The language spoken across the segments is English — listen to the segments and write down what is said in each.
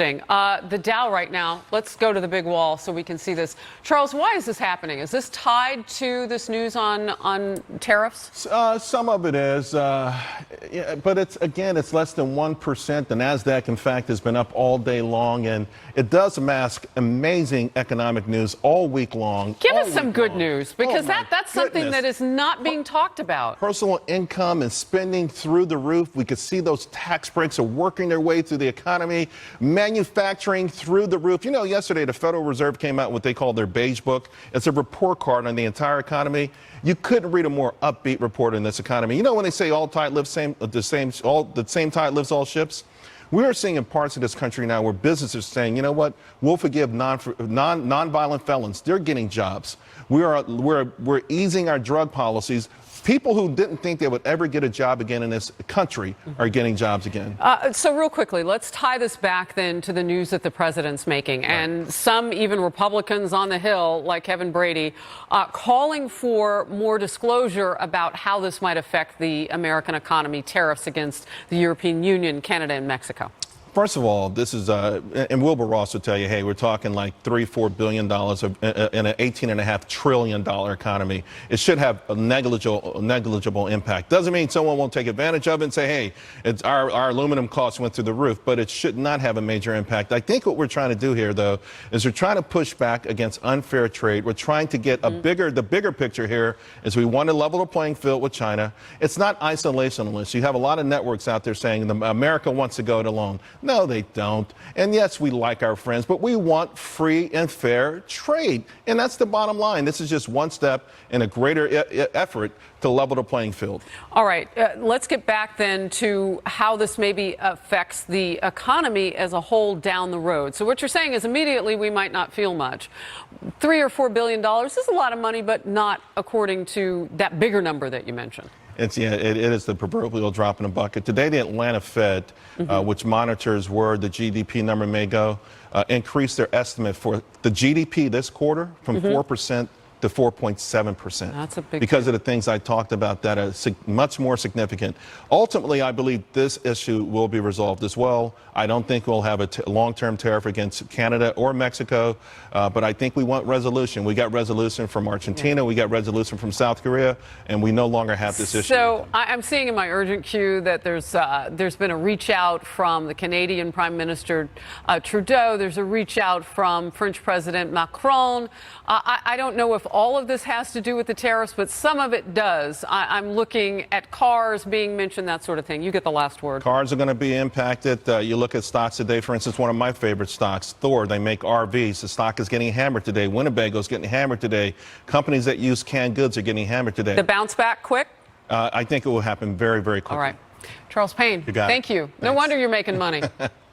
interesting. The Dow right now, let's go to the big wall so we can see this. Charles, why is this happening? Is this tied to this news on tariffs? Some of it is, yeah, but it's less than 1%. The NASDAQ, in fact, has been up all day long, and it does mask amazing economic news all week long. Give us some good news, because that's something that is not being talked about. Personal income and spending through the roof. We could see those tax breaks are working their way through the economy. Manufacturing through the roof. You know, yesterday the Federal Reserve came out with what they call their beige book. It's a report card on the entire economy. You couldn't read a more upbeat report in this economy. You know when they say all tide lifts the same tide lifts all ships? We are seeing in parts of this country now where businesses are saying, you know what, we'll forgive nonviolent felons. They're getting jobs. We're easing our drug policies. People who didn't think they would ever get a job again in this country are getting jobs again. So real quickly, let's tie this back then to the news that the president's making. Right. And some even Republicans on the Hill, like Kevin Brady, calling for more disclosure about how this might affect the American economy, tariffs against the European Union, Canada, and Mexico. First of all, this is, and Wilbur Ross will tell you, hey, we're talking like $3-4 billion in an $18.5 trillion economy. It should have a negligible impact. Doesn't mean someone won't take advantage of it and say, hey, it's our aluminum costs went through the roof, but it should not have a major impact. I think what we're trying to do here, though, is we're trying to push back against unfair trade. We're trying to get the bigger picture here is we want to level the playing field with China. It's not isolationist. You have a lot of networks out there saying America wants to go it alone. No, they don't. And yes, we like our friends, but we want free and fair trade. And that's the bottom line. This is just one step in a greater effort to level the playing field. All right. Let's get back then to how this maybe affects the economy as a whole down the road. So what you're saying is immediately we might not feel much. $3 or $4 billion is a lot of money, but not according to that bigger number that you mentioned. It is the proverbial drop in the bucket. Today, the Atlanta Fed, which monitors where the GDP number may go, increased their estimate for the GDP this quarter from 4% to 4.7%. That's a big because of the things I talked about that are much more significant. Ultimately, I believe this issue will be resolved as well. I don't think we'll have a long-term tariff against Canada or Mexico, but I think we want resolution. We got resolution from Argentina, we got resolution from South Korea, and we no longer have this issue. So I'm seeing in my urgent queue that there's been a reach out from the Canadian Prime Minister Trudeau. There's a reach out from French President Macron. I don't know if all of this has to do with the tariffs, but some of it does. I'm looking at cars being mentioned, that sort of thing. You get the last word. Cars are going to be impacted. You look at stocks today, for instance, one of my favorite stocks, Thor. They make RVs. The stock is getting hammered today. Winnebago's getting hammered today. Companies that use canned goods are getting hammered today. The bounce back quick? I think it will happen very, very quickly. All right. Charles Payne, thank you. Thanks. No wonder you're making money.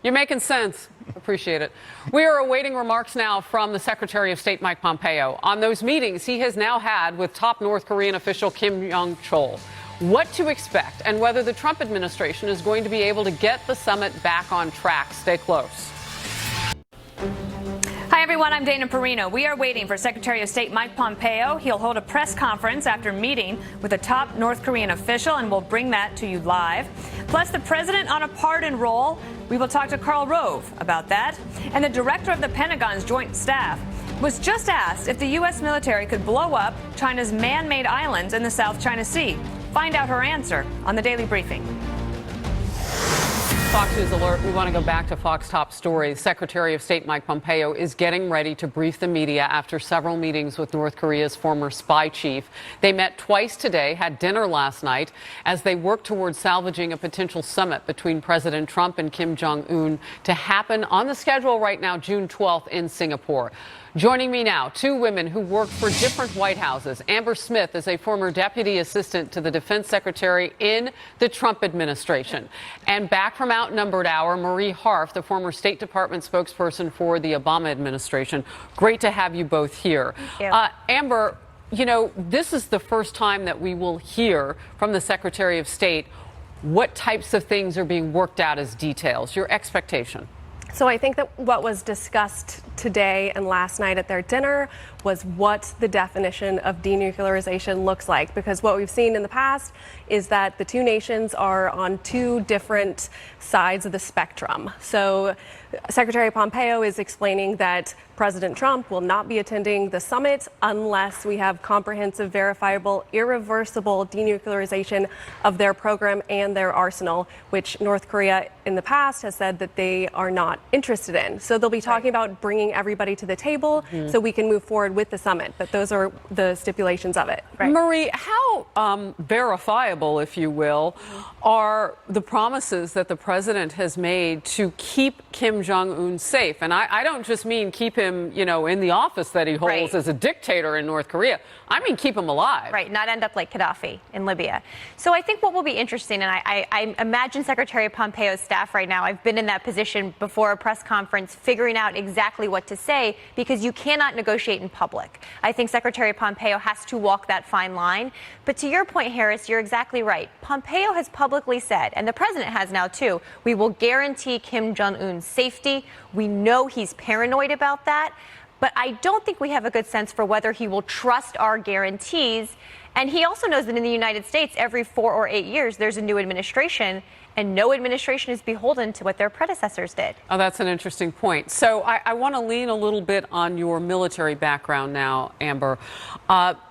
You're making sense. Appreciate it. We are awaiting remarks now from the Secretary of State, Mike Pompeo, on those meetings he has now had with top North Korean official Kim Jong-chol. What to expect and whether the Trump administration is going to be able to get the summit back on track. Stay close. Hi, everyone. I'm Dana Perino. We are waiting for Secretary of State Mike Pompeo. He'll hold a press conference after meeting with a top North Korean official, and we'll bring that to you live. Plus, the president on a pardon roll. We will talk to Karl Rove about that. And the director of the Pentagon's Joint Staff was just asked if the U.S. military could blow up China's man-made islands in the South China Sea. Find out her answer on the Daily Briefing. Fox News alert. We want to go back to Fox top stories. Secretary of State Mike Pompeo is getting ready to brief the media after several meetings with North Korea's former spy chief. They met twice today, had dinner last night, as they work towards salvaging a potential summit between President Trump and Kim Jong-un to happen on the schedule right now, June 12th in Singapore. Joining me now, two women who worked for different White Houses. Amber Smith is a former deputy assistant to the defense secretary in the Trump administration. And back from outnumbered hour, Marie Harf, the former State Department spokesperson for the Obama administration. Great to have you both here. Amber, you know, this is the first time that we will hear from the Secretary of State what types of things are being worked out as details. Your expectation? So I think that what was discussed today and last night at their dinner was what the definition of denuclearization looks like, because what we've seen in the past is that the two nations are on two different sides of the spectrum. So Secretary Pompeo is explaining that President Trump will not be attending the summit unless we have comprehensive, verifiable, irreversible denuclearization of their program and their arsenal, which North Korea in the past has said that they are not interested in. So they'll be talking about bringing everybody to the table so we can move forward with the summit. But those are the stipulations of it. Right. Marie, how verifiable, if you will, are the promises that the president has made to keep Kim Jong-un safe? And I don't just mean keep him, in the office that he holds as a dictator in North Korea. I mean, keep him alive. Right, not end up like Gaddafi in Libya. So I think what will be interesting, and I imagine Secretary Pompeo's staff right now, I've been in that position before a press conference, figuring out exactly what to say, because you cannot negotiate in public. I think Secretary Pompeo has to walk that fine line. But to your point, Harris, you're exactly right. Pompeo has publicly said, and the president has now too, we will guarantee Kim Jong-un's safety. We know he's paranoid about that. But I don't think we have a good sense for whether he will trust our guarantees. And he also knows that in the United States, every 4 or 8 years, there's a new administration, and no administration is beholden to what their predecessors did. Oh, that's an interesting point. So I want to lean a little bit on your military background now, Amber.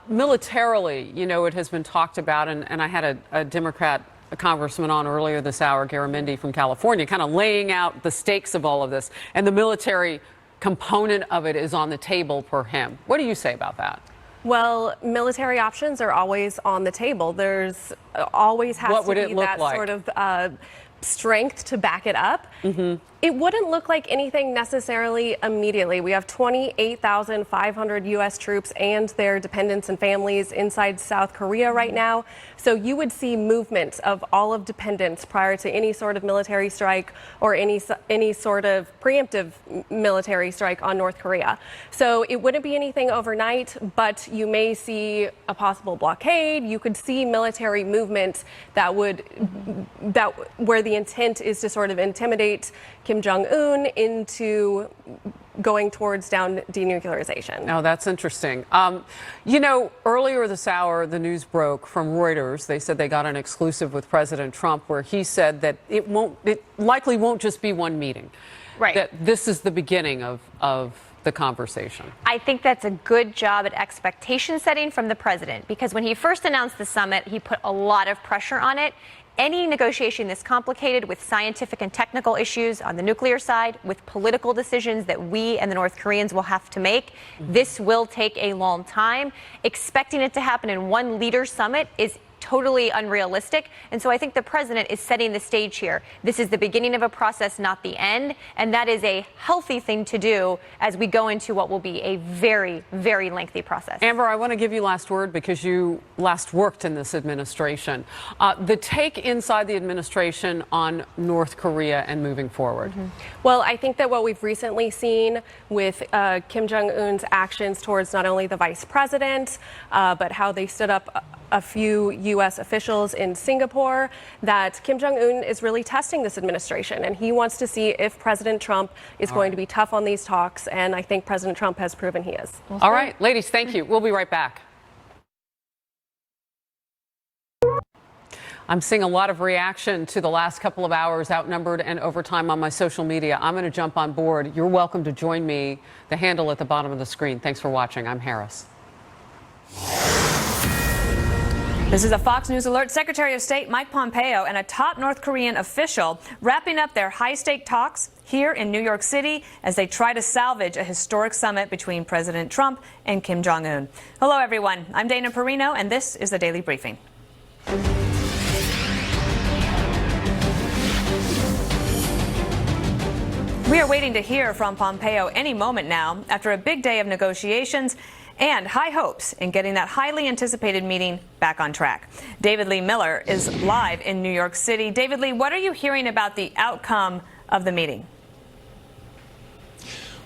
Militarily, it has been talked about, and I had a Democrat congressman on earlier this hour, Garamendi from California, kind of laying out the stakes of all of this. And the military component of it is on the table per him. What do you say about that? Well, military options are always on the table. There's always has to be that sort of strength to back it up. It wouldn't look like anything necessarily immediately. We have 28,500 U.S. troops and their dependents and families inside South Korea right now. So you would see movement of all of dependents prior to any sort of military strike or any sort of preemptive military strike on North Korea. So it wouldn't be anything overnight, but you may see a possible blockade. You could see military movement where the intent is to sort of intimidate Kim Jong-un into going towards down denuclearization. Oh, that's interesting. Earlier this hour, the news broke from Reuters. They said they got an exclusive with President Trump where he said that it likely won't just be one meeting. Right. That this is the beginning of the conversation. I think that's a good job at expectation setting from the president, because when he first announced the summit, he put a lot of pressure on it. Any negotiation this complicated, with scientific and technical issues on the nuclear side, with political decisions that we and the North Koreans will have to make, this will take a long time. Expecting it to happen in one leader summit is totally unrealistic. And so I think the president is setting the stage here. This is the beginning of a process, not the end. And that is a healthy thing to do as we go into what will be a very, very lengthy process. Amber, I want to give you last word because you last worked in this administration. The take inside the administration on North Korea and moving forward. Well, I think that what we've recently seen with Kim Jong-un's actions towards not only the vice president, but how they stood up a few U.S. officials in Singapore, that Kim Jong-un is really testing this administration, and he wants to see if President Trump is going to be tough on these talks, and I think President Trump has proven he is. All right, ladies, thank you. We'll be right back. I'm seeing a lot of reaction to the last couple of hours, outnumbered and overtime, on my social media. I'm going to jump on board. You're welcome to join me. The handle at the bottom of the screen. Thanks for watching. I'm Harris. This is a Fox News alert. Secretary of State Mike Pompeo and a top North Korean official wrapping up their high-stake talks here in New York City as they try to salvage a historic summit between President Trump and Kim Jong-un. Hello, everyone. I'm Dana Perino, and this is the Daily Briefing. We are waiting to hear from Pompeo any moment now after a big day of negotiations and high hopes in getting that highly anticipated meeting back on track. David Lee Miller is live in New York City. David Lee, what are you hearing about the outcome of the meeting?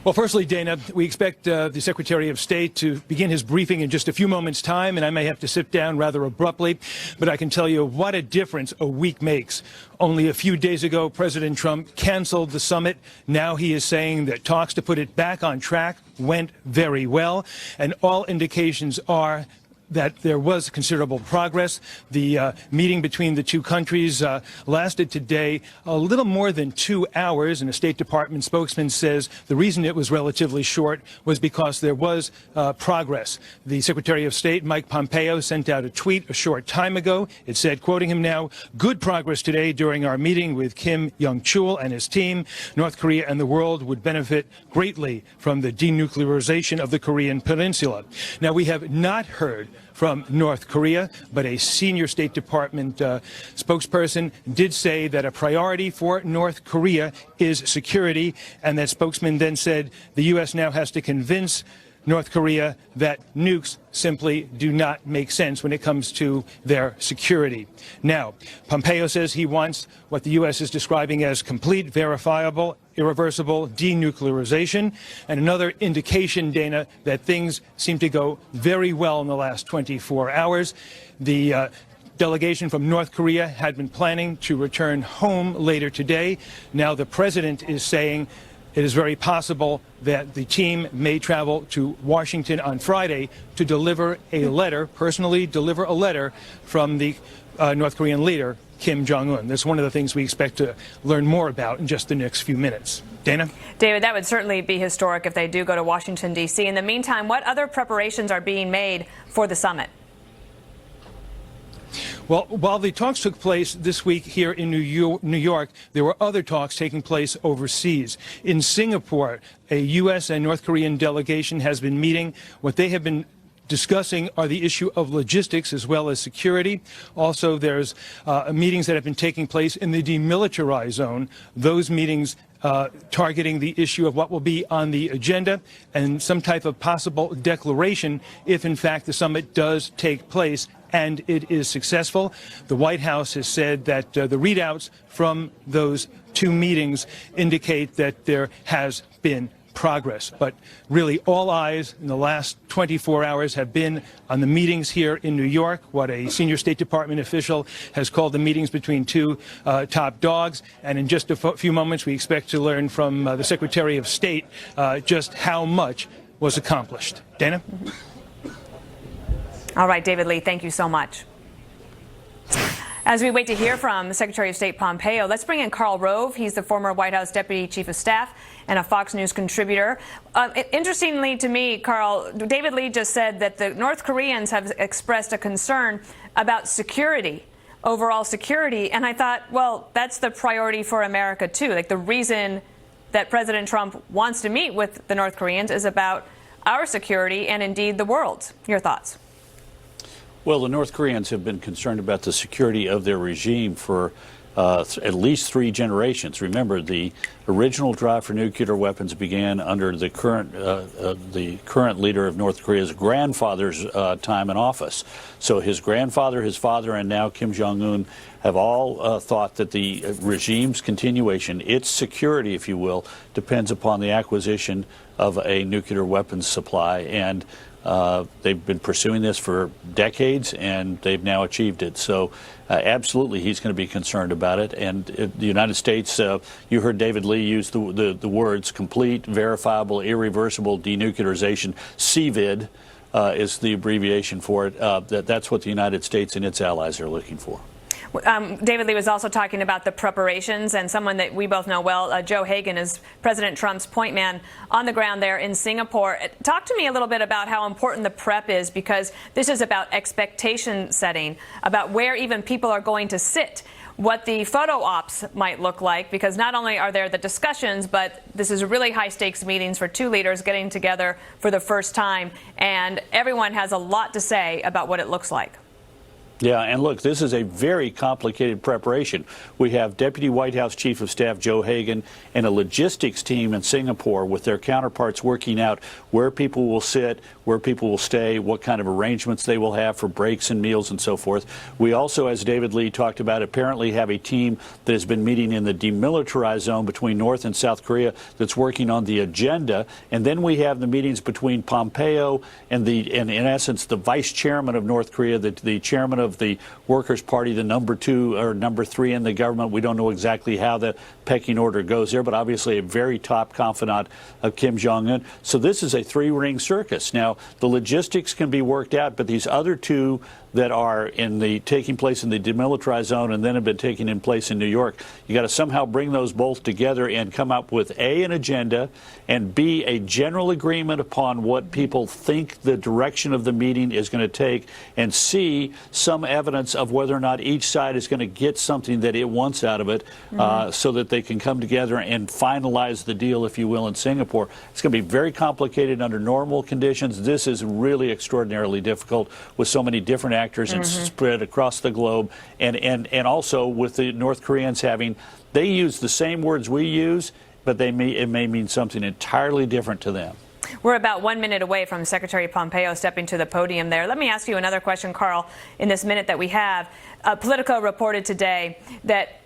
Well, firstly, Dana, we expect the Secretary of State to begin his briefing in just a few moments' time, and I may have to sit down rather abruptly, but I can tell you what a difference a week makes. Only a few days ago, President Trump canceled the summit. Now he is saying that talks to put it back on track went very well, and all indications are that there was considerable progress. The meeting between the two countries lasted today a little more than 2 hours, and a State Department spokesman says the reason it was relatively short was because there was progress. The Secretary of State, Mike Pompeo, sent out a tweet a short time ago. It said, quoting him now, "Good progress today during our meeting with Kim Jong-chul and his team. North Korea and the world would benefit greatly from the denuclearization of the Korean Peninsula." Now, we have not heard from North Korea, but a senior State Department spokesperson did say that a priority for North Korea is security, and that spokesman then said the U.S. now has to convince North Korea that nukes simply do not make sense when it comes to their security. Now, Pompeo says he wants what the U.S. is describing as complete, verifiable, irreversible denuclearization, and another indication, Dana, that things seem to go very well in the last 24 hours. The delegation from North Korea had been planning to return home later today. Now the president is saying it is very possible that the team may travel to Washington on Friday to deliver a letter, personally deliver a letter from the North Korean leader, Kim Jong-un. That's one of the things we expect to learn more about in just the next few minutes. Dana? David, that would certainly be historic if they do go to Washington, D.C. In the meantime, what other preparations are being made for the summit? Well, while the talks took place this week here in New York, there were other talks taking place overseas. In Singapore, a U.S. and North Korean delegation has been meeting. What they have been discussing are the issue of logistics as well as security. Also, there's meetings that have been taking place in the demilitarized zone. Those meetings targeting the issue of what will be on the agenda and some type of possible declaration if, in fact, the summit does take place and it is successful. The White House has said that the readouts from those two meetings indicate that there has been progress. But really, all eyes in the last 24 hours have been on the meetings here in New York, what a senior State Department official has called the meetings between two top dogs. And in just a few moments, we expect to learn from the Secretary of State just how much was accomplished. Dana? All right, David Lee, thank you so much. As we wait to hear from Secretary of State Pompeo, let's bring in Karl Rove. He's the former White House Deputy Chief of Staff and a Fox News contributor. Interestingly to me, Karl, David Lee just said that the North Koreans have expressed a concern about security, overall security. And I thought, well, that's the priority for America, too. Like, the reason that President Trump wants to meet with the North Koreans is about our security and, indeed, the world's. Your thoughts? Well, the North Koreans have been concerned about the security of their regime for at least 3 generations. Remember, the original drive for nuclear weapons began under the current leader of North Korea's grandfather's time in office. So his grandfather, his father, and now Kim Jong-un have all thought that the regime's continuation, its security, if you will, depends upon the acquisition of a nuclear weapons supply. And they've been pursuing this for decades, and they've now achieved it. So absolutely, he's going to be concerned about it. And the United States, you heard David Lee use the words complete, verifiable, irreversible denuclearization. CVID is the abbreviation for it. That's what the United States and its allies are looking for. David Lee was also talking about the preparations, and someone that we both know well, Joe Hagan, is President Trump's point man on the ground there in Singapore. Talk to me a little bit about how important the prep is, because this is about expectation setting, about where even people are going to sit, what the photo ops might look like, because not only are there the discussions, but this is really high-stakes meetings for two leaders getting together for the first time, and everyone has a lot to say about what it looks like. Yeah, and look, this is a very complicated preparation. We have Deputy White House Chief of Staff Joe Hagan and a logistics team in Singapore with their counterparts working out where people will sit, where people will stay, what kind of arrangements they will have for breaks and meals and so forth. We also, as David Lee talked about, apparently have a team that has been meeting in the demilitarized zone between North and South Korea that's working on the agenda. And then we have the meetings between Pompeo and in essence, the vice chairman of North Korea, the chairman of of the Workers' Party, the number 2 or number 3 in the government. We don't know exactly how the pecking order goes there, but obviously a very top confidant of Kim Jong-un. So this is a 3-ring circus. Now, the logistics can be worked out, but these other 2 that are taking place in the demilitarized zone and then have been taking place in New York, you got to somehow bring those both together and come up with A, an agenda, and B, a general agreement upon what people think the direction of the meeting is going to take, and C, some evidence of whether or not each side is going to get something that it wants out of it, so that they can come together and finalize the deal, if you will, in Singapore. It's going to be very complicated under normal conditions. This is really extraordinarily difficult with so many different actors and spread across the globe, and also with the North Koreans they use the same words we use, but it may mean something entirely different to them. We're about 1 minute away from Secretary Pompeo stepping to the podium there. Let me ask you another question, Carl, in this minute that we have. Politico reported today that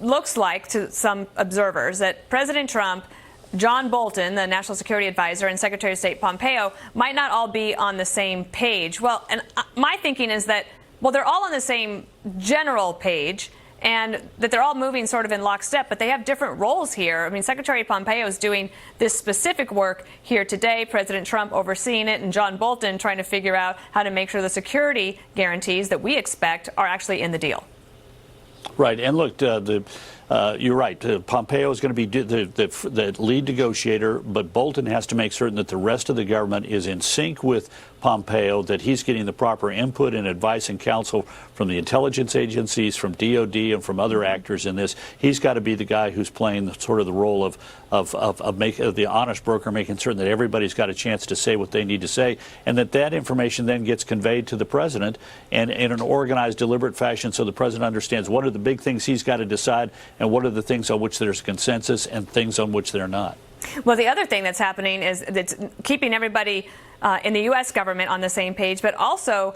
looks like to some observers that President Trump, John Bolton, the National Security Advisor, and Secretary of State Pompeo might not all be on the same page. Well, and my thinking is that, well, they're all on the same general page, and that they're all moving sort of in lockstep, but they have different roles here. I mean, Secretary Pompeo is doing this specific work here today, President Trump overseeing it, and John Bolton trying to figure out how to make sure the security guarantees that we expect are actually in the deal. Right. And look, you're right. Pompeo is going to be the lead negotiator, but Bolton has to make certain that the rest of the government is in sync with Pompeo, that he's getting the proper input and advice and counsel from the intelligence agencies, from DOD, and from other actors in this. He's got to be the guy who's playing the role of the honest broker, making certain that everybody's got a chance to say what they need to say, and that information then gets conveyed to the president and in an organized, deliberate fashion, so the president understands what are the big things he's got to decide and what are the things on which there's consensus and things on which they're not. Well, the other thing that's happening is that's keeping everybody in the U.S. government on the same page, but also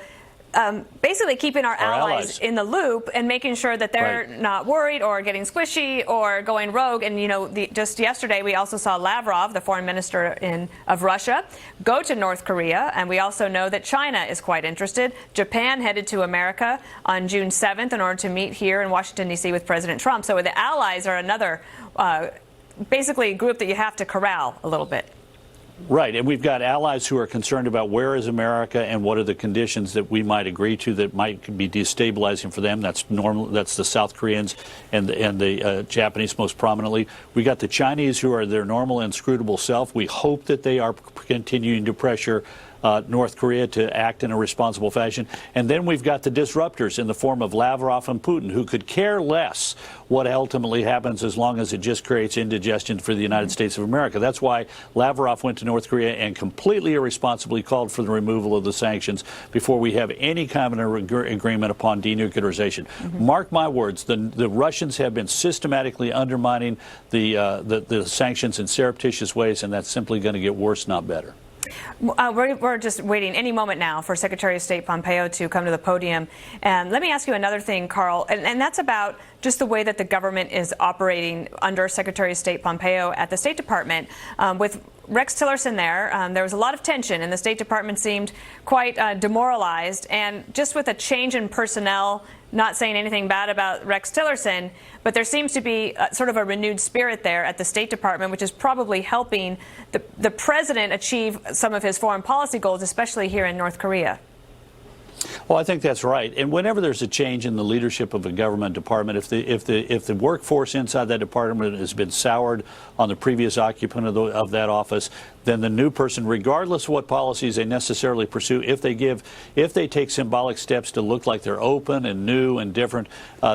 basically keeping our allies in the loop and making sure that they're not worried or getting squishy or going rogue. And, you know, just yesterday we also saw Lavrov, the foreign minister of Russia, go to North Korea. And we also know that China is quite interested. Japan headed to America on June 7th in order to meet here in Washington, D.C. with President Trump. So the allies are another basically group that you have to corral a little bit. Right, and we've got allies who are concerned about where is America and what are the conditions that we might agree to that might be destabilizing for them. That's normal. That's the South Koreans and the Japanese most prominently. We got the Chinese who are their normal inscrutable self. We hope that they are continuing to pressure North Korea to act in a responsible fashion. And then we've got the disruptors in the form of Lavrov and Putin, who could care less what ultimately happens as long as it just creates indigestion for the United States of America. That's why Lavrov went to North Korea and completely irresponsibly called for the removal of the sanctions before we have any kind of an agreement upon denuclearization. Mark my words, the Russians have been systematically undermining the sanctions in surreptitious ways, and that's simply going to get worse, not better. We're just waiting any moment now for Secretary of State Pompeo to come to the podium. And let me ask you another thing, Carl, and that's about just the way that the government is operating under Secretary of State Pompeo at the State Department. With Rex Tillerson there was a lot of tension, and the State Department seemed quite demoralized. And just with a change in personnel, not saying anything bad about Rex Tillerson, but there seems to be sort of a renewed spirit there at the State Department, which is probably helping the president achieve some of his foreign policy goals, especially here in North Korea. Well, I think that's right. And whenever there's a change in the leadership of a government department, if the workforce inside that department has been soured on the previous occupant of that office, then the new person, regardless of what policies they necessarily pursue, if they take symbolic steps to look like they're open and new and different,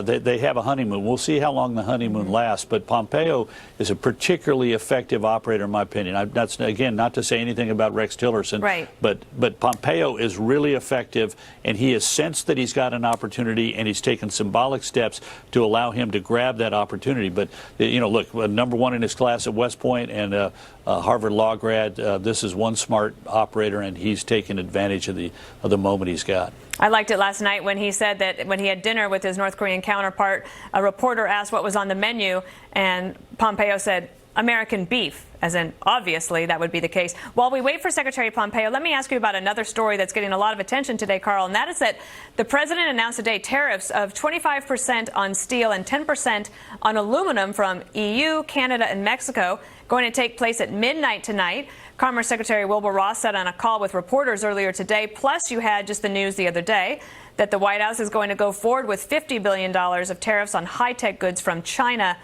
they have a honeymoon. We'll see how long the honeymoon lasts. But Pompeo is a particularly effective operator, in my opinion. That's, again, not to say anything about Rex Tillerson, right. But Pompeo is really effective, and he has sensed that he's got an opportunity, and he's taken symbolic steps to allow him to grab that opportunity. But, you know, look, number one in his class at West Point and Harvard Law grad. This is one smart operator, and he's taken advantage of the moment he's got. I liked it last night when he said that when he had dinner with his North Korean counterpart, a reporter asked what was on the menu, and Pompeo said, American beef. as in obviously that would be the case. While we wait for Secretary Pompeo, let me ask you about another story that's getting a lot of attention today, Carl, and that is that the president announced today tariffs of 25% on steel and 10% on aluminum from EU, Canada, and Mexico, going to take place at midnight tonight. Commerce Secretary Wilbur Ross said on a call with reporters earlier today. Plus, you had just the news the other day that the White House is going to go forward with $50 billion of tariffs on high-tech goods from China.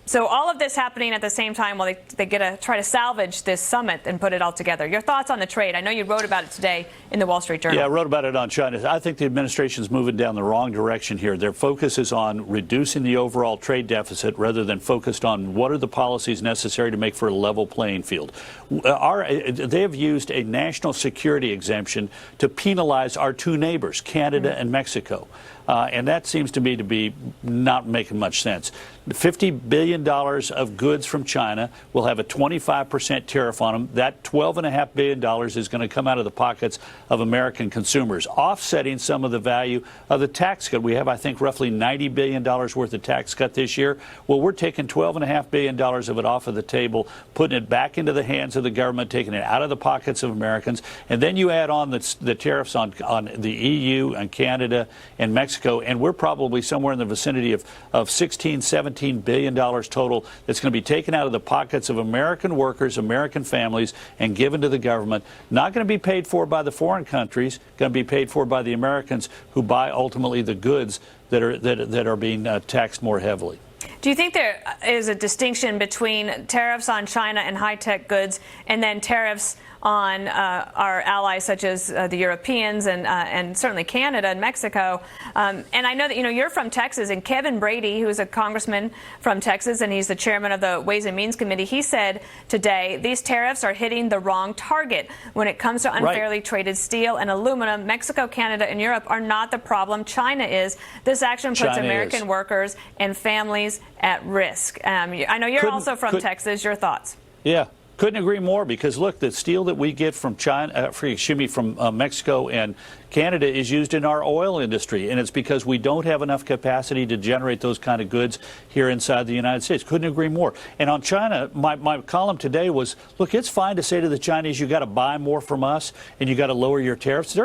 So all of this happening at the same time while they get to try to salvage this summit and put it all together. Your thoughts on the trade? I know you wrote about it today in the Wall Street Journal. Yeah, I wrote about it on China. I think the administration's moving down the wrong direction here. Their focus is on reducing the overall trade deficit rather than focused on what are the policies necessary to make for a level playing field. They have used a national security exemption to penalize our two neighbors, Canada and Mexico. And that seems to me to be not making much sense. $50 billion of goods from China will have a 25% tariff on them. That $12.5 billion is going to come out of the pockets of American consumers, offsetting some of the value of the tax cut. We have, I think, roughly $90 billion worth of tax cut this year. Well, we're taking $12.5 billion of it off of the table, putting it back into the hands of the government, taking it out of the pockets of Americans. And then you add on the tariffs on the EU and Canada and Mexico, and we're probably somewhere in the vicinity of $16, $17 billion total that's going to be taken out of the pockets of American workers, American families, and given to the government. Not going to be paid for by the foreign countries, going to be paid for by the Americans who buy ultimately the goods that are being taxed more heavily. Do you think there is a distinction between tariffs on China and high-tech goods and then tariffs on our allies such as the Europeans and certainly Canada and Mexico? And I know that you're from Texas, and Kevin Brady, who is a congressman from Texas, and he's the chairman of the Ways and Means Committee, he said today these tariffs are hitting the wrong target when it comes to unfairly traded steel and aluminum. Mexico, Canada, and Europe are not the problem. China is. This action puts American workers and families at risk. I know you're also from Texas. Your thoughts? Yeah. Couldn't agree more, because look, the steel that we get from from Mexico and Canada is used in our oil industry, and it's because we don't have enough capacity to generate those kind of goods here inside the United States. Couldn't agree more. And on China, my column today was, look, it's fine to say to the Chinese, you got to buy more from us and you got to lower your tariffs.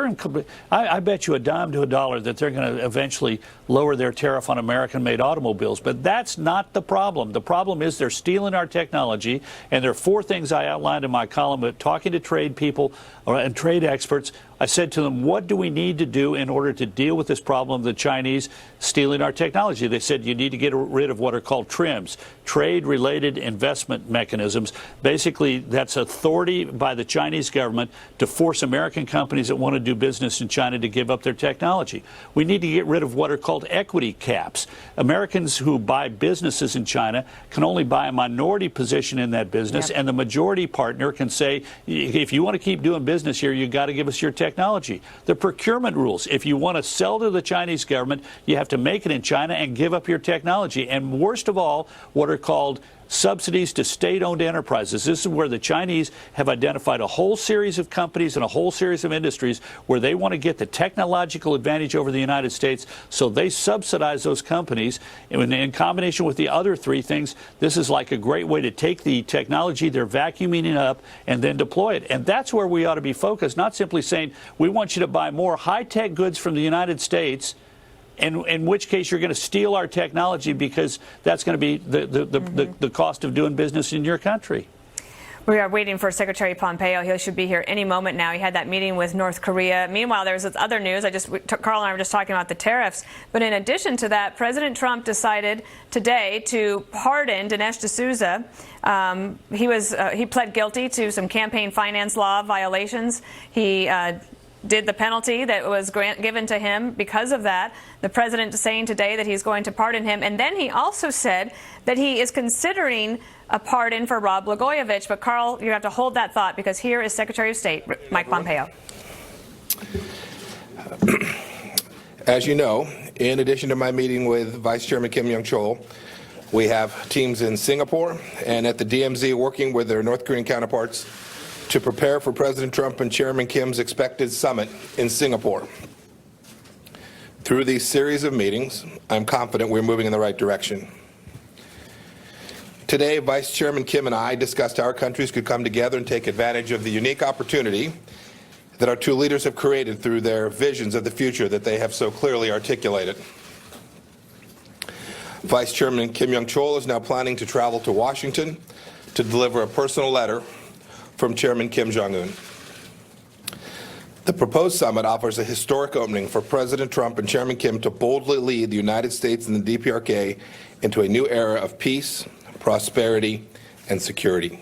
I bet you a dime to a dollar that they're going to eventually lower their tariff on American-made automobiles. But that's not the problem. The problem is they're stealing our technology, and there are four things I outlined in my column, but talking to trade people and trade experts. I said to them, what do we need to do in order to deal with this problem of the Chinese stealing our technology? They said you need to get rid of what are called TRIMs, trade-related investment mechanisms. Basically, that's authority by the Chinese government to force American companies that want to do business in China to give up their technology. We need to get rid of what are called equity caps. Americans who buy businesses in China can only buy a minority position in that business, and the majority partner can say, if you want to keep doing business here, you got to give us your technology. The procurement rules, if you want to sell to the Chinese government, you have to make it in China and give up your technology. And worst of all, what are called subsidies to state-owned enterprises. This is where the Chinese have identified a whole series of companies and a whole series of industries where they want to get the technological advantage over the United States, so they subsidize those companies. And in combination with the other three things, this is like a great way to take the technology they're vacuuming it up and then deploy it. And that's where we ought to be focused, not simply saying we want you to buy more high-tech goods from the United States, in which case you're going to steal our technology, because that's going to be the cost of doing business in your country. We are waiting for Secretary Pompeo. He should be here any moment now. He had that meeting with North Korea. Meanwhile, there's this other news. Carl and I were just talking about the tariffs. But in addition to that, President Trump decided today to pardon Dinesh D'Souza. He pled guilty to some campaign finance law violations. He did the penalty that was given to him because of that. The president is saying today that he's going to pardon him. And then he also said that he is considering a pardon for Rod Blagojevich. But, Carl, you have to hold that thought, because here is Secretary of State Mike Pompeo. As you know, in addition to my meeting with Vice Chairman Kim Young-chol, we have teams in Singapore and at the DMZ working with their North Korean counterparts to prepare for President Trump and Chairman Kim's expected summit in Singapore. Through these series of meetings, I'm confident we're moving in the right direction. Today, Vice Chairman Kim and I discussed how our countries could come together and take advantage of the unique opportunity that our two leaders have created through their visions of the future that they have so clearly articulated. Vice Chairman Kim Young-chol is now planning to travel to Washington to deliver a personal letter from Chairman Kim Jong-un. The proposed summit offers a historic opening for President Trump and Chairman Kim to boldly lead the United States and the DPRK into a new era of peace, prosperity, and security.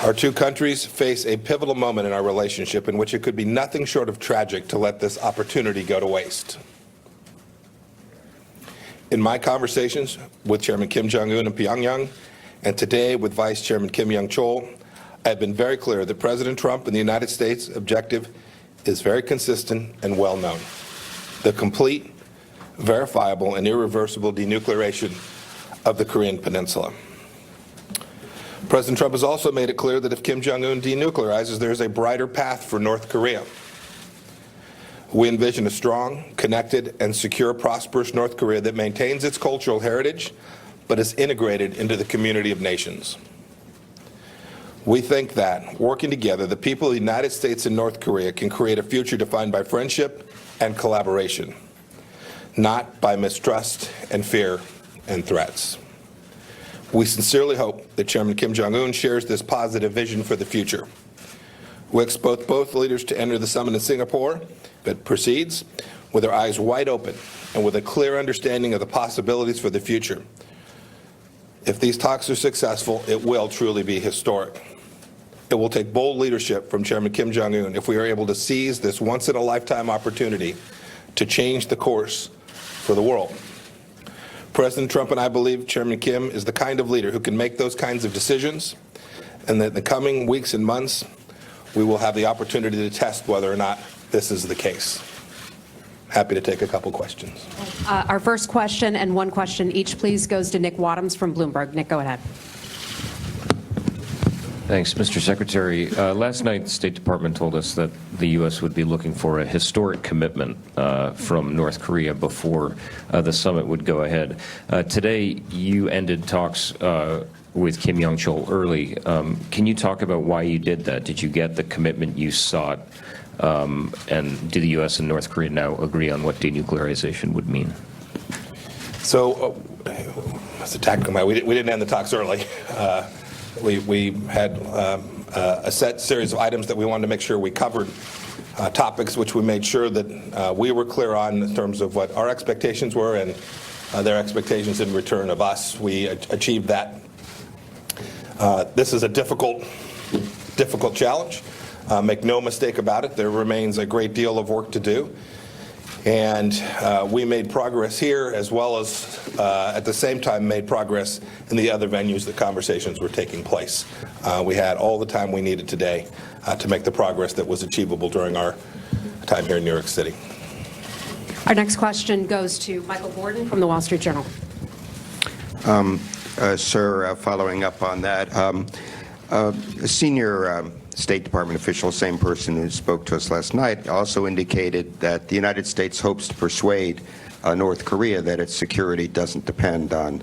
Our two countries face a pivotal moment in our relationship in which it could be nothing short of tragic to let this opportunity go to waste. In my conversations with Chairman Kim Jong-un in Pyongyang, and today with Vice Chairman Kim Young-chol, I have been very clear that President Trump and the United States' objective is very consistent and well known: the complete, verifiable, and irreversible denuclearization of the Korean Peninsula. President Trump has also made it clear that if Kim Jong-un denuclearizes, there is a brighter path for North Korea. We envision a strong, connected, and secure, prosperous North Korea that maintains its cultural heritage, but is integrated into the community of nations. We think that, working together, the people of the United States and North Korea can create a future defined by friendship and collaboration, not by mistrust and fear and threats. We sincerely hope that Chairman Kim Jong-un shares this positive vision for the future. We expect both leaders to enter the summit in Singapore, but proceeds with their eyes wide open and with a clear understanding of the possibilities for the future. If these talks are successful, it will truly be historic. It will take bold leadership from Chairman Kim Jong-un if we are able to seize this once-in-a-lifetime opportunity to change the course for the world. President Trump and I believe Chairman Kim is the kind of leader who can make those kinds of decisions, and that in the coming weeks and months, we will have the opportunity to test whether or not this is the case. Happy to take a couple questions. Our first question, and one question each, please, goes to Nick Wadhams from Bloomberg. Nick, go ahead. Thanks, Mr. Secretary. Last night, the State Department told us that the U.S. would be looking for a historic commitment from North Korea before the summit would go ahead. Today, you ended talks with Kim Young-chol early. Can you talk about why you did that? Did you get the commitment you sought? And do the U.S. and North Korea now agree on what denuclearization would mean? So, that's a tactical matter. We didn't end the talks early. We had a set series of items that we wanted to make sure we covered, topics which we made sure that we were clear on in terms of what our expectations were and their expectations in return of us. We achieved that. This is a difficult challenge. Make no mistake about it, there remains a great deal of work to do. And we made progress here, as well as at the same time made progress in the other venues that conversations were taking place. We had all the time we needed today to make the progress that was achievable during our time here in New York City. Our next question goes to Michael Gordon from the Wall Street Journal. Sir, following up on that, a senior State Department official, same person who spoke to us last night, also indicated that the United States hopes to persuade North Korea that its security doesn't depend on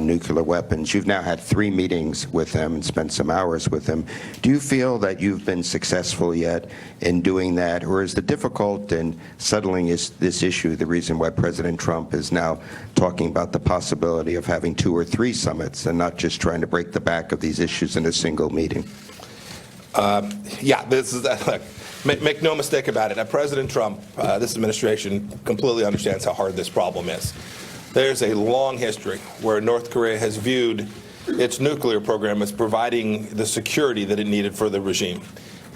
nuclear weapons. You've now had 3 meetings with them and spent some hours with them. Do you feel that you've been successful yet in doing that, or is the difficult in settling this issue the reason why President Trump is now talking about the possibility of having 2 or 3 summits and not just trying to break the back of these issues in a single meeting? This is make no mistake about it. President Trump, this administration completely understands how hard this problem is. There's a long history where North Korea has viewed its nuclear program as providing the security that it needed for the regime.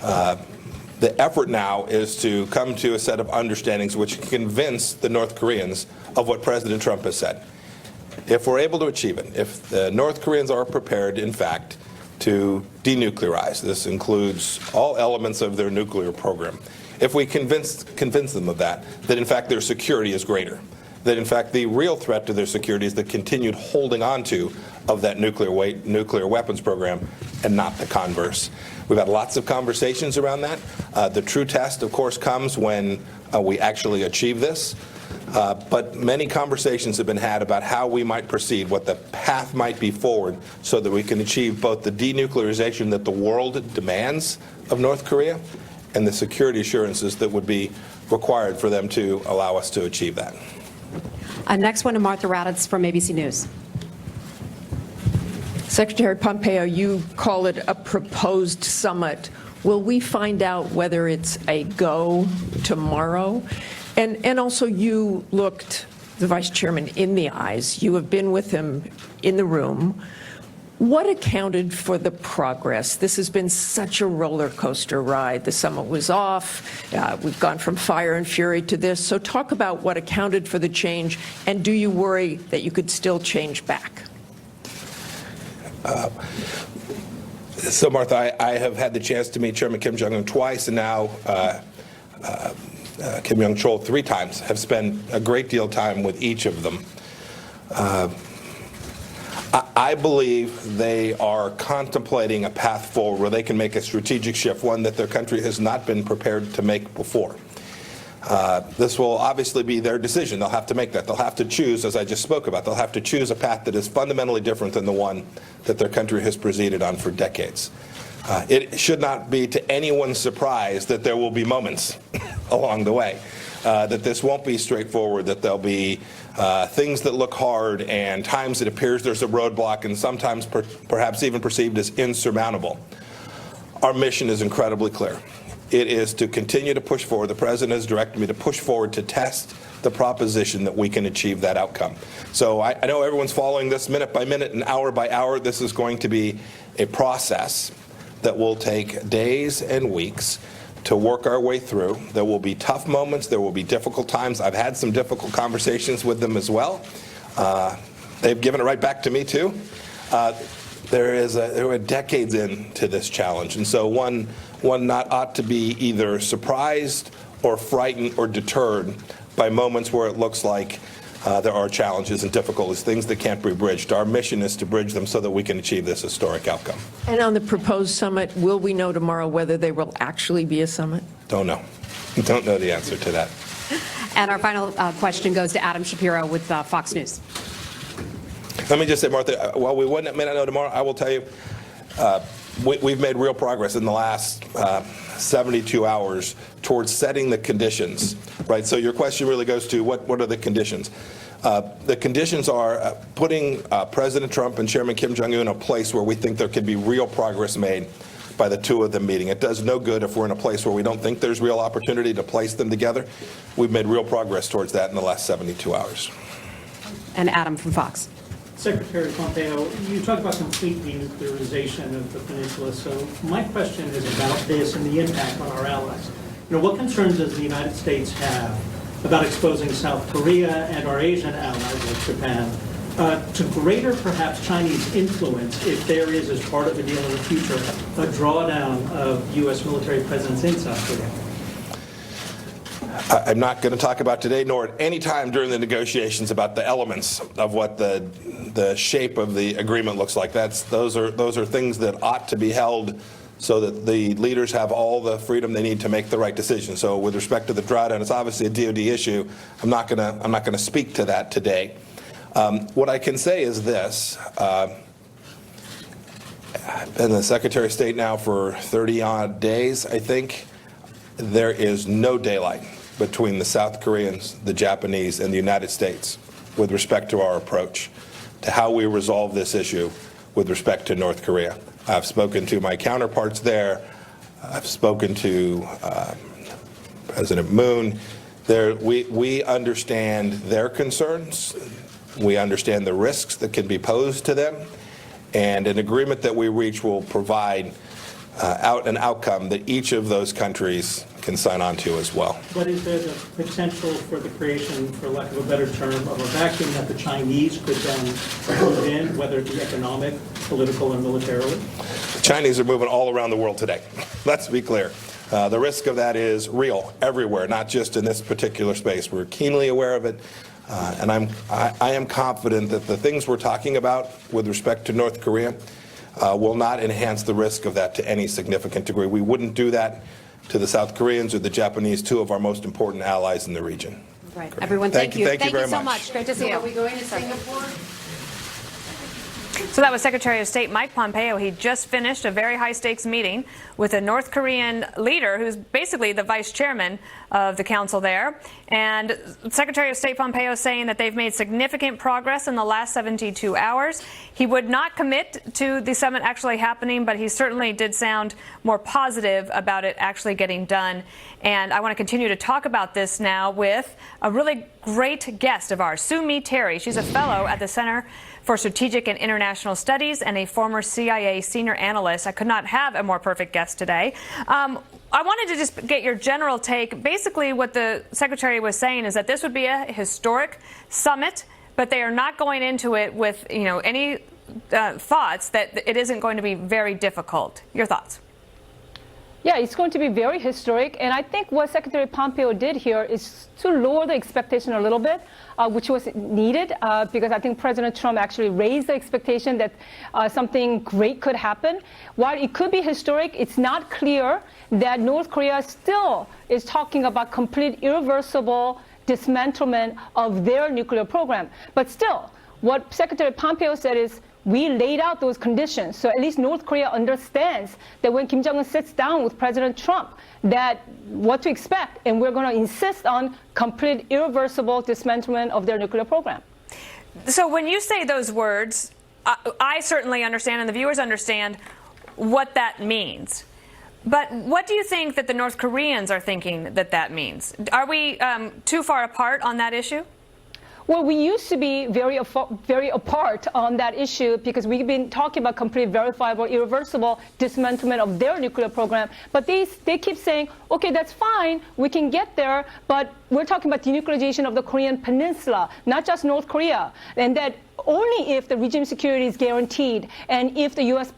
The effort now is to come to a set of understandings which convince the North Koreans of what President Trump has said. If we're able to achieve it, if the North Koreans are prepared, in fact, to denuclearize, this includes all elements of their nuclear program, if we convince them of that in fact their security is greater, that in fact the real threat to their security is the continued holding onto of that nuclear weapons program and not the converse. We've had lots of conversations around that. The true test, of course, comes when we actually achieve this. But many conversations have been had about how we might proceed, what the path might be forward, so that we can achieve both the denuclearization that the world demands of North Korea and the security assurances that would be required for them to allow us to achieve that. Next one to Martha Raddatz from ABC News. Secretary Pompeo, you call it a proposed summit. Will we find out whether it's a go tomorrow? And also, you looked the Vice Chairman in the eyes. You have been with him in the room. What accounted for the progress? This has been such a roller coaster ride. The summit was off. We've gone from fire and fury to this. So talk about what accounted for the change, and do you worry that you could still change back? So, Martha, I have had the chance to meet Chairman Kim Jong-un twice, and now Kim Young-chol 3 times. Have spent a great deal of time with each of them. I believe they are contemplating a path forward where they can make a strategic shift, one that their country has not been prepared to make before. This will obviously be their decision. They'll have to make that. They'll have to choose, as I just spoke about, they'll have to choose a path that is fundamentally different than the one that their country has proceeded on for decades. It should not be to anyone's surprise that there will be moments along the way, that this won't be straightforward, that there'll be things that look hard and times it appears there's a roadblock and sometimes perhaps even perceived as insurmountable. Our mission is incredibly clear. It is to continue to push forward. The President has directed me to push forward to test the proposition that we can achieve that outcome. So I know everyone's following this minute by minute and hour by hour. This is going to be a process that will take days and weeks to work our way through. There will be tough moments. There will be difficult times. I've had some difficult conversations with them as well. They've given it right back to me, too. There were decades into this challenge, and so one not ought to be either surprised or frightened or deterred by moments where it looks like there are challenges and difficulties, things that can't be bridged. Our mission is to bridge them so that we can achieve this historic outcome. And on the proposed summit, will we know tomorrow whether there will actually be a summit? Don't know. Don't know the answer to that. And our final question goes to Adam Shapiro with Fox News. Let me just say, Martha, while we may not know tomorrow, I will tell you, we've made real progress in the last 72 hours towards setting the conditions, right? So your question really goes to what are the conditions? The conditions are putting President Trump and Chairman Kim Jong-un in a place where we think there could be real progress made by the two of them meeting. It does no good if we're in a place where we don't think there's real opportunity to place them together. We've made real progress towards that in the last 72 hours. And Adam from Fox. Secretary Pompeo, you talk about complete denuclearization of the peninsula. So my question is about this and the impact on our allies. You know, what concerns does the United States have about exposing South Korea and our Asian allies like Japan to greater perhaps Chinese influence if there is, as part of the deal in the future, a drawdown of U.S. military presence in South Korea? I'm not going to talk about today, nor at any time during the negotiations, about the elements of what the shape of the agreement looks like. Those are things that ought to be held so that the leaders have all the freedom they need to make the right decision. So, with respect to the drawdown, it's obviously a DoD issue. I'm not going to speak to that today. What I can say is this: I've been the Secretary of State now for 30-odd days, I think. There is no daylight between the South Koreans, the Japanese, and the United States with respect to our approach to how we resolve this issue with respect to North Korea. I've spoken to my counterparts there. I've spoken to President Moon. We understand their concerns. We understand the risks that can be posed to them. And an agreement that we reach will provide an outcome that each of those countries can sign on to as well. But is there the potential for the creation, for lack of a better term, of a vacuum that the Chinese could then move in, whether it be economic, political, and militarily? The Chinese are moving all around the world today. Let's be clear. The risk of that is real everywhere, not just in this particular space. We're keenly aware of it. And I am confident that the things we're talking about with respect to North Korea will not enhance the risk of that to any significant degree. We wouldn't do that to the South Koreans or the Japanese, two of our most important allies in the region. Right. Everyone, thank you. Thank you very so much. much. Great to see you. Are we going to Singapore? So that was Secretary of State Mike Pompeo. He just finished a very high-stakes meeting with a North Korean leader who's basically the vice chairman of the council there. And Secretary of State Pompeo saying that they've made significant progress in the last 72 hours. He would not commit to the summit actually happening, but he certainly did sound more positive about it actually getting done. And I want to continue to talk about this now with a really great guest of ours, Sue Mi Terry. She's a fellow at the Center for Strategic and International Studies and a former CIA senior analyst. I could not have a more perfect guest today. I wanted to just get your general take. Basically, what the Secretary was saying is that this would be a historic summit, but they are not going into it with any thoughts that it isn't going to be very difficult. Your thoughts? Yeah, it's going to be very historic. And I think what Secretary Pompeo did here is to lower the expectation a little bit, which was needed, because I think President Trump actually raised the expectation that something great could happen. While it could be historic, it's not clear that North Korea still is talking about complete irreversible dismantlement of their nuclear program. But still, what Secretary Pompeo said is, we laid out those conditions. So at least North Korea understands that when Kim Jong-un sits down with President Trump, that what to expect, and we're going to insist on complete irreversible dismantlement of their nuclear program. So when you say those words, I certainly understand, and the viewers understand what that means. But what do you think that the North Koreans are thinking that that means? Are we too far apart on that issue? Well, we used to be very apart on that issue because we've been talking about complete, verifiable, irreversible dismantlement of their nuclear program. But they keep saying, okay, that's fine, we can get there, but we're talking about denuclearization of the Korean peninsula, not just North Korea. And that only if the regime security is guaranteed and if the U.S.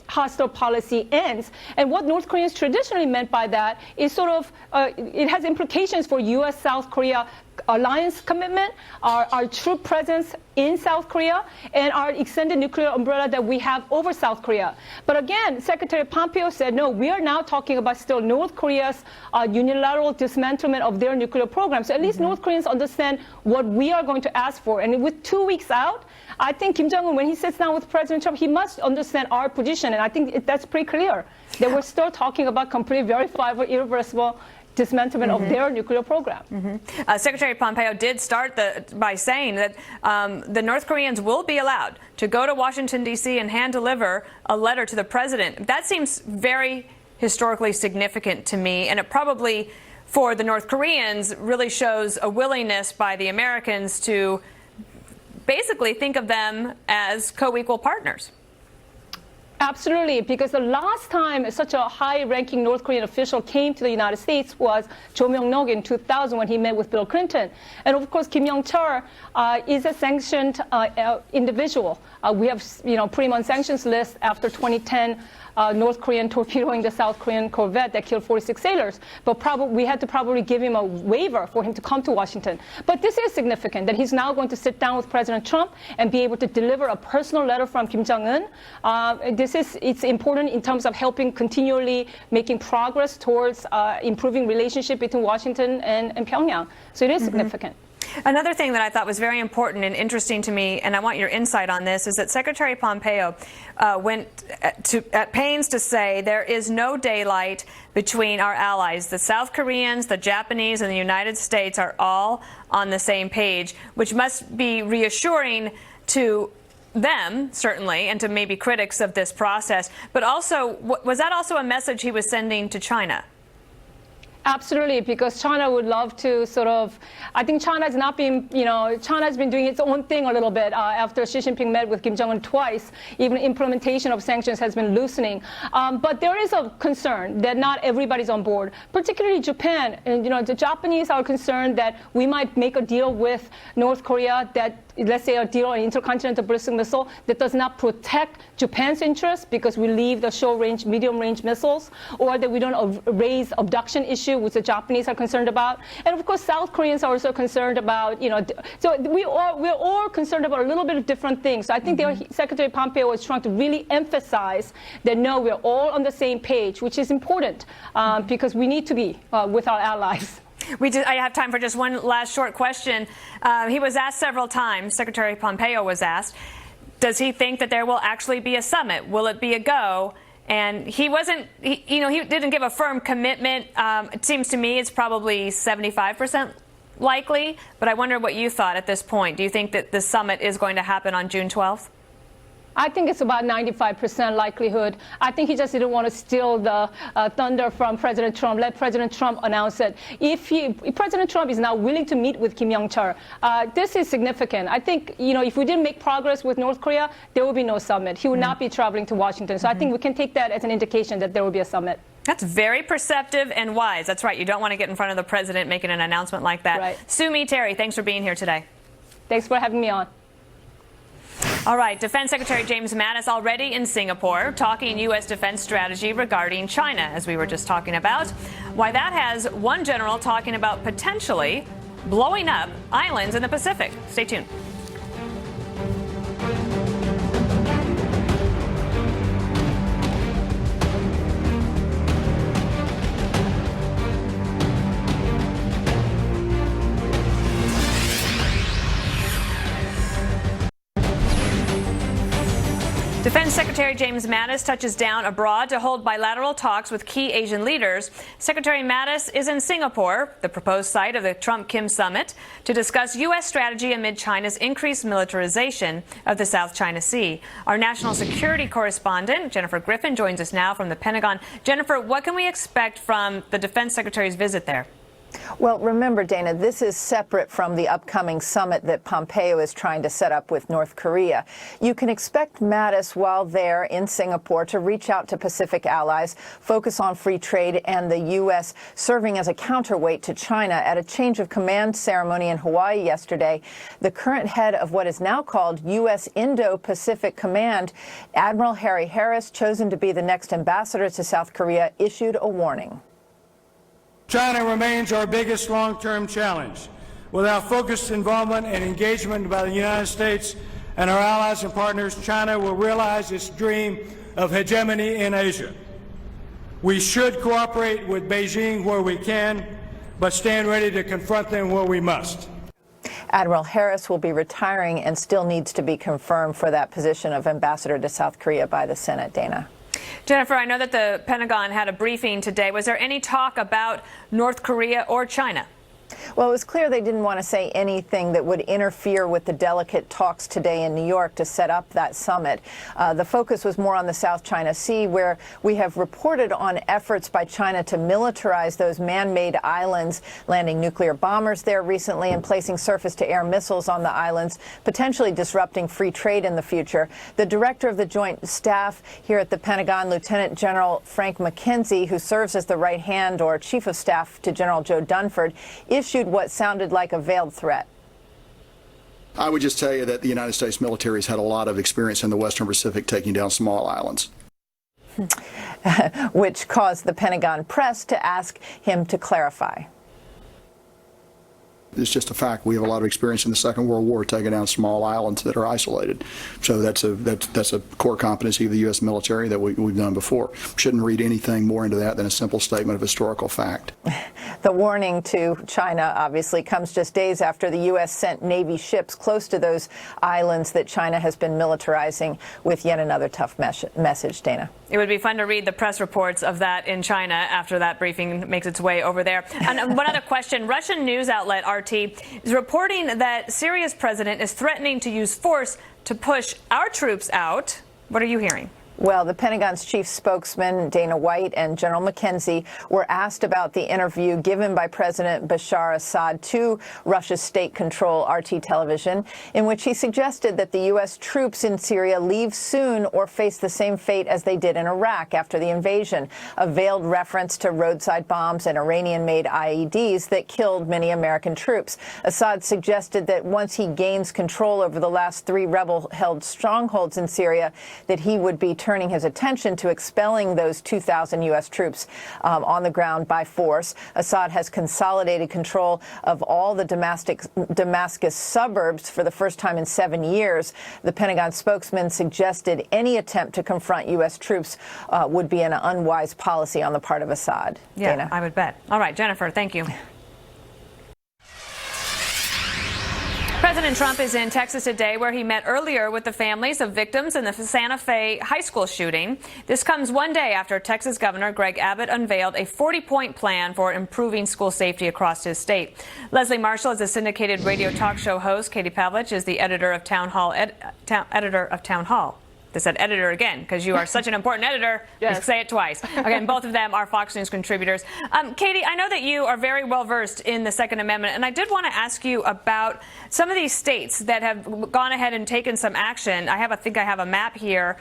hostile policy ends. And what North Koreans traditionally meant by that is sort of, it has implications for U.S.-South Korea alliance commitment, our troop presence in South Korea, and our extended nuclear umbrella that we have over South Korea. But again, Secretary Pompeo said, no, we are now talking about still North Korea's unilateral dismantlement of their nuclear program. So at least North Koreans understand what we are going to ask for. And with 2 weeks out, I think Kim Jong-un, when he sits down with President Trump, he must understand our position. And I think that's pretty clear, that we're still talking about complete, verifiable, irreversible dismantlement of their nuclear program. Secretary Pompeo did start by saying that the North Koreans will be allowed to go to Washington, D.C. and hand deliver a letter to the president. That seems very historically significant to me, and it probably, for the North Koreans, really shows a willingness by the Americans to basically think of them as co-equal partners. Absolutely, because the last time such a high-ranking North Korean official came to the United States was Jo Myung-nok in 2000 when he met with Bill Clinton. And of course, Kim Yong-chol is a sanctioned individual. We have, put him on sanctions list after 2010 North Korean torpedoing the South Korean corvette that killed 46 sailors. But we had to probably give him a waiver for him to come to Washington. But this is significant, that he's now going to sit down with President Trump and be able to deliver a personal letter from Kim Jong-un. It's important in terms of helping continually making progress towards improving relationship between Washington and Pyongyang. So it is significant. Another thing that I thought was very important and interesting to me, and I want your insight on this, is that Secretary Pompeo went at pains to say there is no daylight between our allies. The South Koreans, the Japanese, and the United States are all on the same page, which must be reassuring to them, certainly, and to maybe critics of this process. But also, was that also a message he was sending to China? Absolutely, because China would love to I think China's not been, China's been doing its own thing a little bit after Xi Jinping met with Kim Jong-un twice. Even implementation of sanctions has been loosening. But there is a concern that not everybody's on board, particularly Japan. And, the Japanese are concerned that we might make a deal with North Korea that, let's say, a deal on intercontinental ballistic missile that does not protect Japan's interests because we leave the short-range, medium-range missiles, or that we don't raise abduction issue, which the Japanese are concerned about. And of course, South Koreans are also concerned about, so we're all concerned about a little bit of different things. So I think Secretary Pompeo was trying to really emphasize that, no, we're all on the same page, which is important because we need to be with our allies. I have time for just one last short question. He was asked several times, Secretary Pompeo was asked, does he think that there will actually be a summit? Will it be a go? And he didn't give a firm commitment. It seems to me it's probably 75% likely, but I wonder what you thought at this point. Do you think that the summit is going to happen on June 12th? I think it's about 95% likelihood. I think he just didn't want to steal the thunder from President Trump. Let President Trump announce it. If President Trump is now willing to meet with Kim Yong-chol, this is significant. I think, if we didn't make progress with North Korea, there will be no summit. He will not be traveling to Washington. So I think we can take that as an indication that there will be a summit. That's very perceptive and wise. That's right. You don't want to get in front of the president making an announcement like that. Right. Sumi Terry, thanks for being here today. Thanks for having me on. All right, Defense Secretary James Mattis already in Singapore talking U.S. defense strategy regarding China, as we were just talking about. Why that has one general talking about potentially blowing up islands in the Pacific. Stay tuned. Defense Secretary James Mattis touches down abroad to hold bilateral talks with key Asian leaders. Secretary Mattis is in Singapore, the proposed site of the Trump-Kim summit, to discuss U.S. strategy amid China's increased militarization of the South China Sea. Our national security correspondent, Jennifer Griffin, joins us now from the Pentagon. Jennifer, what can we expect from the Defense Secretary's visit there? Well, remember, Dana, this is separate from the upcoming summit that Pompeo is trying to set up with North Korea. You can expect Mattis, while there in Singapore, to reach out to Pacific allies, focus on free trade, and the U.S. serving as a counterweight to China. At a change of command ceremony in Hawaii yesterday, the current head of what is now called U.S. Indo-Pacific Command, Admiral Harry Harris, chosen to be the next ambassador to South Korea, issued a warning. China remains our biggest long-term challenge. Without focused involvement and engagement by the United States and our allies and partners, China will realize its dream of hegemony in Asia. We should cooperate with Beijing where we can, but stand ready to confront them where we must. Admiral Harris will be retiring and still needs to be confirmed for that position of ambassador to South Korea by the Senate. Dana. Jennifer, I know that the Pentagon had a briefing today. Was there any talk about North Korea or China? Well, it was clear they didn't want to say anything that would interfere with the delicate talks today in New York to set up that summit. The focus was more on the South China Sea, where we have reported on efforts by China to militarize those man-made islands, landing nuclear bombers there recently and placing surface-to-air missiles on the islands, potentially disrupting free trade in the future. The director of the Joint Staff here at the Pentagon, Lieutenant General Frank McKenzie, who serves as the right hand or chief of staff to General Joe Dunford, issued what sounded like a veiled threat. I would just tell you that the United States military has had a lot of experience in the Western Pacific taking down small islands. Which caused the Pentagon press to ask him to clarify. It's just a fact. We have a lot of experience in the Second World War taking down small islands that are isolated. So that's a core competency of the U.S. military that we've done before. Shouldn't read anything more into that than a simple statement of historical fact. The warning to China obviously comes just days after the U.S. sent Navy ships close to those islands that China has been militarizing, with yet another tough message, Dana. It would be fun to read the press reports of that in China after that briefing makes its way over there. And one other question. Russian news outlet RT is reporting that Syria's president is threatening to use force to push our troops out. What are you hearing? Well, the Pentagon's chief spokesman, Dana White, and General McKenzie were asked about the interview given by President Bashar Assad to Russia's state-controlled RT television, in which he suggested that the U.S. troops in Syria leave soon or face the same fate as they did in Iraq after the invasion, a veiled reference to roadside bombs and Iranian-made IEDs that killed many American troops. Assad suggested that once he gains control over the last 3 rebel-held strongholds in Syria, that he would be turning his attention to expelling those 2,000 U.S. troops on the ground by force. Assad has consolidated control of all the Damascus suburbs for the first time in 7 years. The Pentagon spokesman suggested any attempt to confront U.S. troops would be an unwise policy on the part of Assad. Yeah, Dana. I would bet. All right, Jennifer, thank you. President Trump is in Texas today, where he met earlier with the families of victims in the Santa Fe high school shooting. This comes one day after Texas Governor Greg Abbott unveiled a 40-point plan for improving school safety across his state. Leslie Marshall is a syndicated radio talk show host. Katie Pavlich is the editor of Town Hall. I said editor again, because you are such an important editor. Yes. Say it twice. Again, both of them are Fox News contributors. Katie, I know that you are very well versed in the Second Amendment, and I did want to ask you about some of these states that have gone ahead and taken some action. I think I have a map here.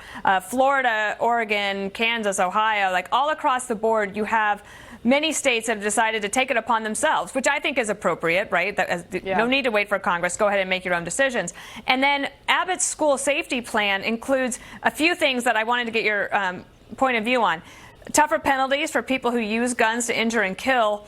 Florida, Oregon, Kansas, Ohio, like all across the board, you have many states have decided to take it upon themselves, which I think is appropriate, right? No need to wait for Congress. Go ahead and make your own decisions. And then Abbott's school safety plan includes a few things that I wanted to get your point of view on. Tougher penalties for people who use guns to injure and kill.